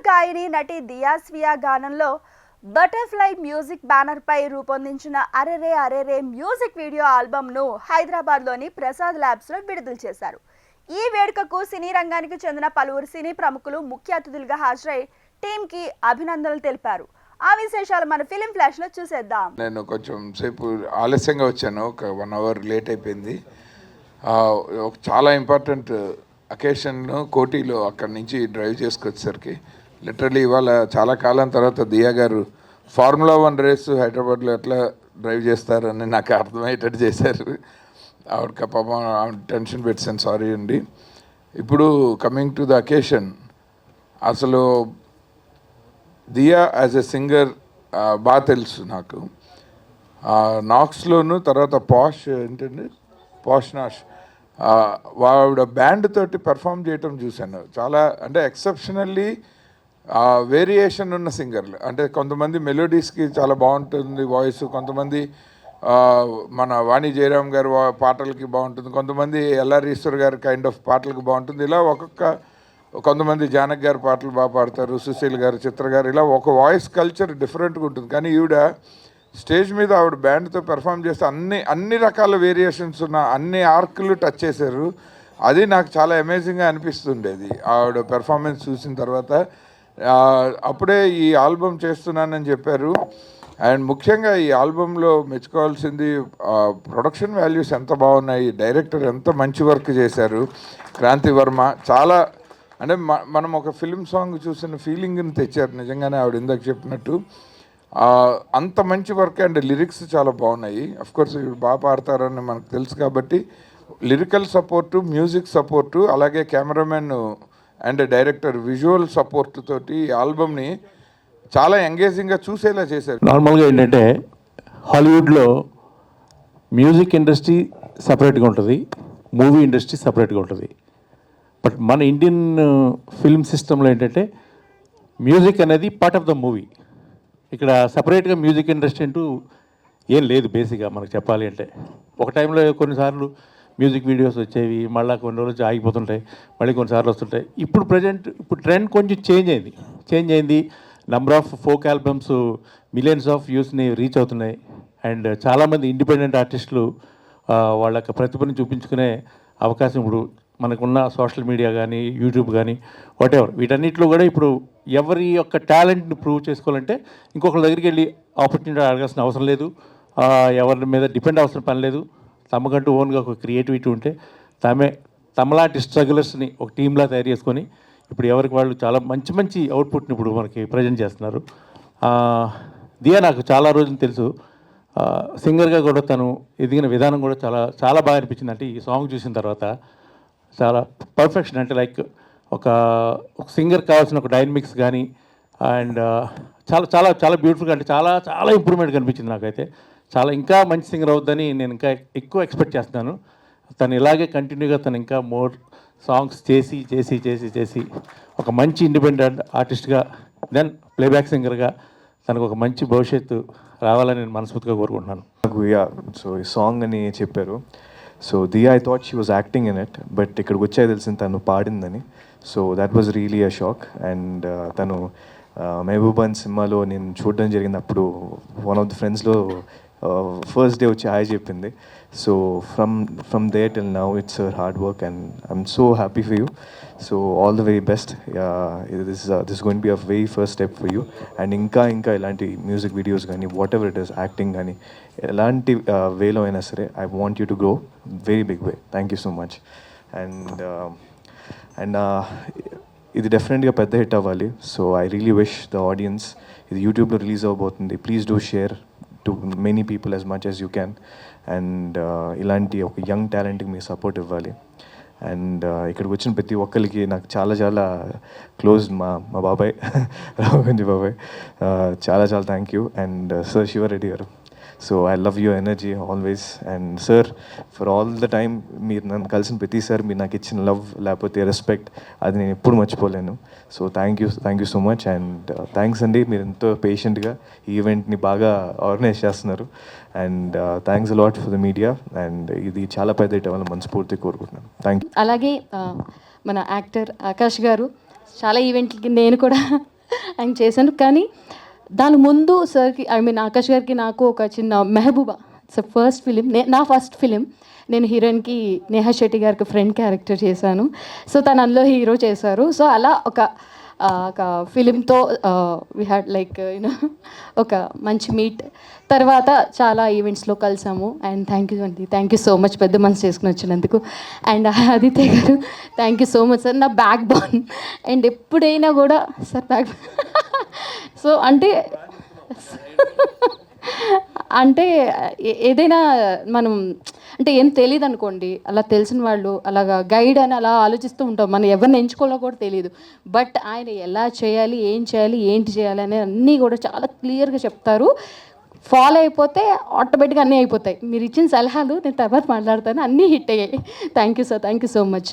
గాయని నటి దియాస్వియా గానంలో butterfly music banner పై రూపొందించిన అరెరే అరెరే మ్యూజిక్ వీడియో ఆల్బమ్ను హైదరాబాద్లోని ప్రసాద్ ల్యాబ్స్లో విడుదల చేశారు. ఈ వేడుకకు సినీ రంగానికి చెందిన పలువురు సినీ ప్రముఖులు ముఖ్య అతిథులుగా హాజరై టీంకి అభినందనలు తెలిపారు. ఆ విశేషాలు మన ఫిలిం ఫ్లాష్లో చూసేద్దాం. నేను కొంచెం సేపు ఆలస్యంగా వచ్చాను, ఒక 1 అవర్ లేట్ అయిపోయింది. చాలా ఇంపార్టెంట్ అకేషన్ను కోటిలో అక్కడి నుంచి డ్రైవ్ చేసుకొచ్చేసరికి లిటరలీ ఇవాళ చాలా కాలం తర్వాత దియా గారు ఫార్ములా 1 రేసు హైదరాబాద్లో ఎట్లా డ్రైవ్ చేస్తారని నాకు అర్థమయ్యేటట్టు చేశారు. ఆవిడకి పాపం టెన్షన్ పెట్టాను, సారీ అండి. ఇప్పుడు కమింగ్ టు ద అకేషన్, అసలు దియా యాజ్ ఎ సింగర్ బాగా తెలుసు నాకు. నాక్స్లోను తర్వాత పాష్ ఏంటండి నాష్ ఆవిడ బ్యాండ్ తోటి పెర్ఫామ్ చేయటం చూశాను. చాలా అంటే ఎక్సెప్షనల్లీ వేరియేషన్ ఉన్న సింగర్లు, అంటే కొంతమంది మెలోడీస్కి చాలా బాగుంటుంది వాయిస్, కొంతమంది మన వాణి జయరామ్ గారి పాటలకి బాగుంటుంది, కొంతమంది ఎల్ఆర్ ఈశ్వర్ గారి కైండ్ ఆఫ్ పాటలకు బాగుంటుంది. ఇలా కొంతమంది జానక్ గారి పాటలు బాగా పాడతారు, సుశీల్ గారు, చిత్ర గారు, ఇలా ఒక వాయిస్ కల్చర్ డిఫరెంట్గా ఉంటుంది. కానీ ఈవిడ స్టేజ్ మీద ఆవిడ బ్యాండ్తో పెర్ఫామ్ చేస్తే అన్ని రకాల వేరియేషన్స్ ఉన్న అన్ని ఆర్కులు టచ్ చేశారు. అది నాకు చాలా అమేజింగ్గా అనిపిస్తుండేది ఆవిడ పెర్ఫార్మెన్స్ చూసిన తర్వాత. అప్పుడే ఈ ఆల్బమ్ చేస్తున్నానని చెప్పారు. అండ్ ముఖ్యంగా ఈ ఆల్బంలో మెచ్చుకోవాల్సింది ప్రొడక్షన్ వాల్యూస్ ఎంత బాగున్నాయి, డైరెక్టర్ ఎంత మంచి వర్క్ చేశారు, క్రాంతి వర్మ. చాలా అంటే మనం ఒక ఫిల్మ్ సాంగ్ చూసిన ఫీలింగ్ని తెచ్చారు నిజంగానే ఆవిడ ఇందాక చెప్పినట్టు. అంత మంచి వర్క్ అండ్ లిరిక్స్ చాలా బాగున్నాయి. అఫ్కోర్స్ ఇవి బాగా పాడతారని మనకు తెలుసు కాబట్టి లిరికల్ సపోర్టు, మ్యూజిక్ సపోర్టు, అలాగే cameraman and director visual support తోటి ఈ ఆల్బమ్ని చాలా ఎంగేజింగ్గా చూసేలా చేశారు. నార్మల్గా ఏంటంటే హాలీవుడ్లో మ్యూజిక్ ఇండస్ట్రీ సపరేట్గా ఉంటుంది, మూవీ ఇండస్ట్రీ సపరేట్గా ఉంటుంది. బట్ మన ఇండియన్ ఫిల్మ్ సిస్టంలో ఏంటంటే మ్యూజిక్ అనేది పార్ట్ ఆఫ్ ద మూవీ. ఇక్కడ సపరేట్గా మ్యూజిక్ ఇండస్ట్రీ అంటూ ఏం లేదు బేసిక్గా మనకు చెప్పాలి అంటే. ఒక టైంలో కొన్నిసార్లు మ్యూజిక్ వీడియోస్ వచ్చేవి, మళ్ళీ కొన్ని రోజులు ఆగిపోతుంటాయి, మళ్ళీ కొన్నిసార్లు వస్తుంటాయి. ఇప్పుడు ట్రెండ్ కొంచెం చేంజ్ అయింది. Number of folk albums millions of వ్యూస్ని రీచ్ అవుతున్నాయి. అండ్ చాలామంది ఇండిపెండెంట్ ఆర్టిస్టులు వాళ్ళ యొక్క ప్రతిభను చూపించుకునే అవకాశం ఇప్పుడు మనకున్న సోషల్ మీడియా కానీ, యూట్యూబ్ కానీ, వాటెవర్, వీటన్నిటిలో కూడా ఇప్పుడు ఎవరి యొక్క టాలెంట్ని ప్రూవ్ చేసుకోవాలంటే ఇంకొకరి దగ్గరికి వెళ్ళి ఆపర్చునిటీ అడగాల్సిన అవసరం లేదు, ఎవరి మీద డిపెండ్ అవసరం పని లేదు. తమకంటూ ఓన్గా ఒక క్రియేటివిటీ ఉంటే తమలాంటి స్ట్రగులర్స్ని ఒక టీంలా తయారు చేసుకొని ఇప్పుడు ఎవరికి వాళ్ళు చాలా మంచి అవుట్పుట్ని ఇప్పుడు మనకి ప్రజెంట్ చేస్తున్నారు. దియా నాకు చాలా రోజులు తెలుసు. సింగర్గా కూడా తను ఎదిగిన విధానం కూడా చాలా బాగా అనిపించింది. అంటే ఈ సాంగ్ చూసిన తర్వాత చాలా పర్ఫెక్షన్, అంటే లైక్ ఒక సింగర్ కావాల్సిన ఒక డైనమిక్స్ కానీ, అండ్ చాలా బ్యూటిఫుల్గా, అంటే చాలా ఇంప్రూవ్మెంట్ కనిపించింది నాకైతే. ఇంకా మంచి సింగర్ అవుద్దని నేను ఇంకా ఎక్కువ ఎక్స్పెక్ట్ చేస్తున్నాను. తను ఇలాగే కంటిన్యూగా తను ఇంకా మోర్ సాంగ్స్ చేసి ఒక మంచి ఇండిపెండెంట్ ఆర్టిస్ట్గా, దెన్ ప్లేబ్యాక్ సింగర్గా తనకు ఒక మంచి భవిష్యత్తు రావాలని నేను మనస్ఫూర్తిగా కోరుకుంటున్నాను. సో ఈ సాంగ్ అని చెప్పారు. So Diya, I thought she was acting in it, but ఇక్కడికి వచ్చే తెలిసింది తను పాడిందని. So that was really a shock. And తను మహబూబాన్ సినిమాలో నేను చూడడం జరిగింది. అప్పుడు వన్ ఆఫ్ ద ఫ్రెండ్స్లో ఫస్ట్ డే వచ్చి హాయ్ చెప్పింది. So from then till now it's hard work and I'm so happy for you. So all the very best. This going be a very first step for you. And ఇంకా ఇలాంటి music videos కానీ, whatever it is, acting కానీ, ఎలాంటి వేలో అయినా సరే, I want you to grow very big way. Thank you so much. And ఇది డెఫినెట్గా పెద్ద హిట్ అవ్వాలి. So I really wish the audience, ఇది యూట్యూబ్లో రిలీజ్ అవబోతుంది, please do share to many people as much as you can. And ఇలాంటి ఒక young టాలెంట్కి మీ సపోర్ట్ ఇవ్వాలి. అండ్ ఇక్కడికి వచ్చిన ప్రతి ఒక్కరికి నాకు చాలా క్లోజ్ మా బాబాయ్ రాఘవేంద్ర బాబాయ్, చాలా thank you. And sir Siva Reddy garu, so I love your energy always. And sir, for all the time మీరు నన్ను కలిసిన ప్రతిసారి మీరు నాకు ఇచ్చిన లవ్ లేకపోతే రెస్పెక్ట్, అది నేను ఎప్పుడు మర్చిపోలేను. So thank you so much. And thanks అండి, మీరు ఎంతో పేషెంట్గా ఈ ఈవెంట్ని బాగా ఆర్గనైజ్ చేస్తున్నారు. And thanks a lot for the media. And ఇది చాలా పెద్ద హిట్ అవ్వాలని మనస్ఫూర్తిగా కోరుకుంటున్నాను. Thank you. అలాగే మన యాక్టర్ ఆకాష్ గారు చాలా ఈవెంట్లకి నేను కూడా ఆయన చేశాను. కానీ దాని ముందు సార్కి ఆకాష్ గారికి నాకు ఒక చిన్న మెహబూబా, ఇట్స్ ఫస్ట్ ఫిలిం, నా ఫస్ట్ ఫిలిం. నేను హీరోయిన్కి నేహా శెట్టి గారికి ఫ్రెండ్ క్యారెక్టర్ చేశాను. సో తను అందులో హీరో చేశారు. సో అలా ఒక ఫిలింతో వీ హ్యాడ్ లైక్ యూనో ఒక మంచి మీట్. తర్వాత చాలా ఈవెంట్స్లో కలిసాము. అండ్ థ్యాంక్ యూ అండి, థ్యాంక్ యూ సో మచ్ పెద్ద మనసు చేసుకుని వచ్చినందుకు. అండ్ ఆదిత్య గారు thank you so much sir, నా బ్యాక్ బోన్. అండ్ ఎప్పుడైనా కూడా సార్ బ్యాక్ సో అంటే ఏదైనా మనం అంటే ఏం తెలియదు అనుకోండి, అలా తెలిసిన వాళ్ళు అలాగా గైడ్ అని అలా ఆలోచిస్తూ ఉంటాం, మనం ఎవరిని ఎంచుకోవాలో కూడా తెలియదు. బట్ ఆయన ఎలా చేయాలి, ఏం చేయాలి, ఏంటి చేయాలి అనే అన్నీ కూడా చాలా క్లియర్గా చెప్తారు. ఫాలో అయిపోతే ఆటోమేటిక్గా అన్నీ అయిపోతాయి. మీరు ఇచ్చిన సలహాలు నేను తర్వాత మాట్లాడతాను, అన్నీ హిట్ అయ్యాయి. Thank you sir, thank you so much.